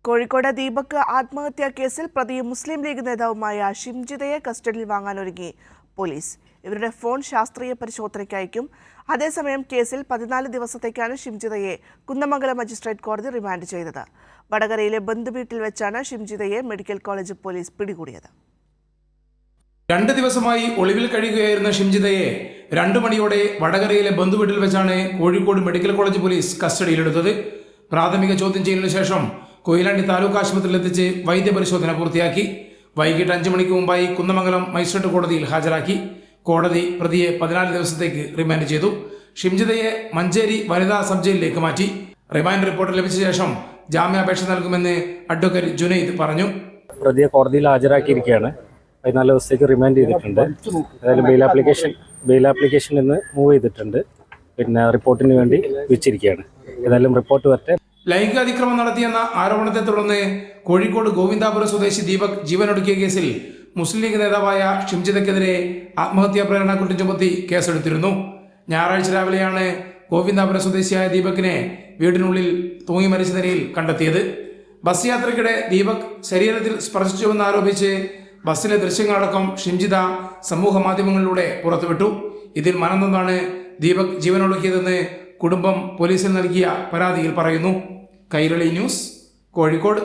കോഴിക്കോട് ദീപക് ആത്മഹത്യാ കേസിൽ പ്രതി മുസ്ലിം ലീഗ് നേതാവുമായ ഷിംജിതയെ കസ്റ്റഡിയിൽ വാങ്ങാനൊരുങ്ങി പോലീസ്. ഇവരുടെ ഫോൺ ശാസ്ത്രീയ പരിശോധനയ്ക്ക് അയക്കും. അതേസമയം കേസിൽ 14 ദിവസത്തേക്കാണ് ഷിംജിതയെ കുന്നമംഗലം മജിസ്ട്രേറ്റ് കോടതി റിമാൻഡ് ചെയ്തത്. വടകരയിലെ ബന്ധുവീട്ടിൽ വെച്ചാണ് ഷിംജിതയെ മെഡിക്കൽ കോളേജ് പോലീസ് പിടികൂടിയത്. 2 ദിവസമായി ഒളിവിൽ കഴിയുകയായിരുന്ന ഷിംജിതയെ 2 മണിയോടെ വടകരയിലെ ബന്ധുവീട്ടിൽ വെച്ചാണ് കോഴിക്കോട് മെഡിക്കൽ കോളേജ് പോലീസ് കസ്റ്റഡിയിലെടുത്തത്. പ്രാഥമിക ചോദ്യം ചെയ്യലിന് ശേഷം കൊയിലാണ്ടി താലൂക്ക് ആശുപത്രിയിൽ എത്തിച്ച് വൈദ്യപരിശോധന പൂർത്തിയാക്കി. വൈകിട്ട് 5 മണിക്ക് മുമ്പായി കുന്നമംഗലം മജിസ്ട്രേറ്റ് കോടതിയിൽ ഹാജരാക്കി. കോടതി പ്രതിയെ 14 ദിവസത്തേക്ക് റിമാൻഡ് ചെയ്തു. ഷിംജിതയെ മഞ്ചേരി വനിതാ സബ് ജയിലിലേക്ക് മാറ്റി. റിമാൻഡ് റിപ്പോർട്ട് ലഭിച്ച ശേഷം ജാമ്യാപേക്ഷ നൽകുമെന്ന് അഡ്വക്കേറ്റ് ജുനൈദ് പറഞ്ഞു. പ്രതിയെ കോടതിയിൽ ഹാജരാക്കിയിരിക്കുകയാണ്. 14 ദിവസത്തേക്ക് റിമാൻഡ് ചെയ്തിട്ടുണ്ട്. ഏതായാലും ബെയിൽ ആപ്ലിക്കേഷൻ ഇന്ന് മൂവ് ചെയ്തിട്ടുണ്ട്. പിന്നെ റിപ്പോർട്ടിന് വേണ്ടി വെച്ചിരിക്കുകയാണ്. ഏതായാലും റിപ്പോർട്ട് വരട്ടെ. ലൈംഗിക അതിക്രമം നടത്തിയെന്ന ആരോപണത്തെ തുടർന്ന് കോഴിക്കോട് ഗോവിന്ദാപുരം സ്വദേശി ദീപക് ജീവനൊടുക്കിയ കേസിൽ മുസ്ലിം ലീഗ് നേതാവായ ഷിംജിതയ്ക്കെതിരെ ആത്മഹത്യാ പ്രേരണ കുറ്റം ചുമത്തി കേസെടുത്തിരുന്നു. ഞായറാഴ്ച രാവിലെയാണ് ഗോവിന്ദാപുരം സ്വദേശിയായ ദീപകിനെ വീടിനുള്ളിൽ തൂങ്ങി മരിച്ച നിലയിൽ കണ്ടെത്തിയത്. ബസ് യാത്രയ്ക്കിടെ ദീപക് ശരീരത്തിൽ സ്പർശിച്ചുവെന്ന് ആരോപിച്ച് ബസ്സിലെ ദൃശ്യങ്ങളടക്കം ഷിംജിത സമൂഹ മാധ്യമങ്ങളിലൂടെ പുറത്തുവിട്ടു. ഇതിൽ മനംനൊന്താണ് ദീപക് ജീവനൊടുക്കിയതെന്ന് കുടുംബം പോലീസിൽ നൽകിയ പരാതിയിൽ പറയുന്നു. കൈരളി ന്യൂസ്, കോഴിക്കോട്.